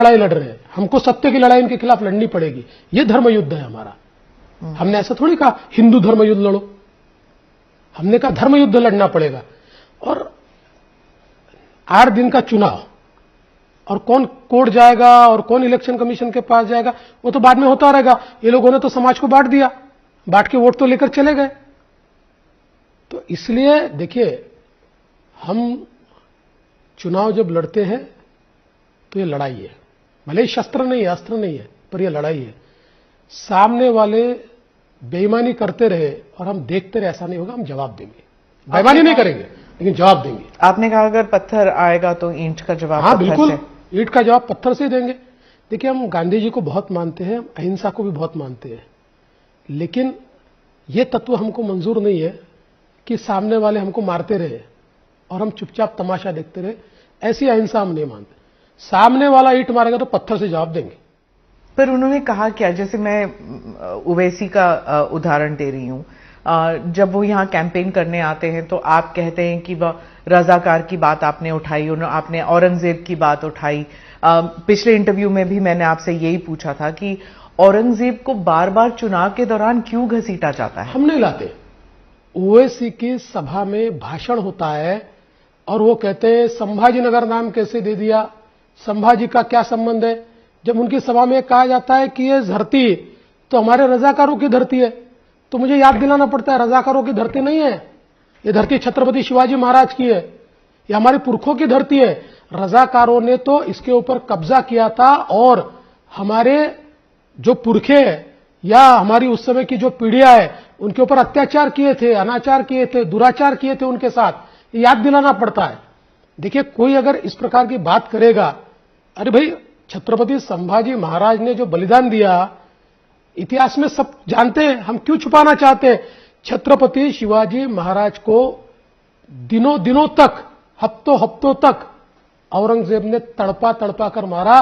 लड़ाई लड़ रहे हैं, हमको सत्य की लड़ाई इनके खिलाफ लड़नी पड़ेगी। ये धर्म युद्ध है हमारा। हमने ऐसा थोड़ी कहा हिंदू धर्म युद्ध लड़ो, हमने कहा धर्म युद्ध लड़ना पड़ेगा। और 8 दिन का चुनाव, और कौन कोर्ट जाएगा और कौन इलेक्शन कमीशन के पास जाएगा वो तो बाद में होता रहेगा। ये लोगों ने तो समाज को बांट दिया, बांट के वोट तो लेकर चले गए। तो इसलिए देखिए, हम चुनाव जब लड़ते हैं तो ये लड़ाई है, भले ही शस्त्र नहीं है, अस्त्र नहीं है, पर ये लड़ाई है। सामने वाले बेईमानी करते रहे और हम देखते रहे, ऐसा नहीं होगा। हम जवाब देंगे, बेईमानी नहीं करेंगे लेकिन जवाब देंगे। आपने कहा अगर पत्थर आएगा तो ईंट का जवाब हाँ पत्थर बिल्कुल, से। ईंट का जवाब पत्थर से देंगे। देखिए, हम गांधी जी को बहुत मानते हैं, अहिंसा को भी बहुत मानते हैं, लेकिन ये तत्व हमको मंजूर नहीं है कि सामने वाले हमको मारते रहे और हम चुपचाप तमाशा देखते रहे। ऐसी अहिंसा हम नहीं मानते। सामने वाला ईंट मारेगा तो पत्थर से जवाब देंगे। पर उन्होंने कहा क्या, जैसे मैं ओवैसी का उदाहरण दे रही हूं, जब वो यहाँ कैंपेन करने आते हैं तो आप कहते हैं कि वह रजाकार की बात आपने उठाई, आपने औरंगजेब की बात उठाई। पिछले इंटरव्यू में भी मैंने आपसे यही पूछा था कि औरंगजेब को बार बार चुनाव के दौरान क्यों घसीटा जाता है। हम नहीं लाते। ओवैसी की सभा में भाषण होता है और वो कहते हैं संभाजीनगर नाम कैसे दे दिया, संभाजी का क्या संबंध है। जब उनकी सभा में कहा जाता है कि ये धरती तो हमारे रजाकारों की धरती है, तो मुझे याद दिलाना पड़ता है रजाकारों की धरती नहीं है, ये धरती छत्रपति शिवाजी महाराज की है, ये हमारे पुरखों की धरती है। रजाकारों ने तो इसके ऊपर कब्जा किया था और हमारे जो पुरखे या हमारी उस समय की जो पीढ़ियां है उनके ऊपर अत्याचार किए थे, अनाचार किए थे, दुराचार किए थे उनके साथ, ये याद दिलाना पड़ता है। देखिए, कोई अगर इस प्रकार की बात करेगा, अरे भाई छत्रपति संभाजी महाराज ने जो बलिदान दिया इतिहास में सब जानते हैं, हम क्यों छुपाना चाहते हैं। छत्रपति शिवाजी महाराज को दिनों दिनों तक, हफ्तों हफ्तों तक औरंगजेब ने तड़पा तड़पा कर मारा।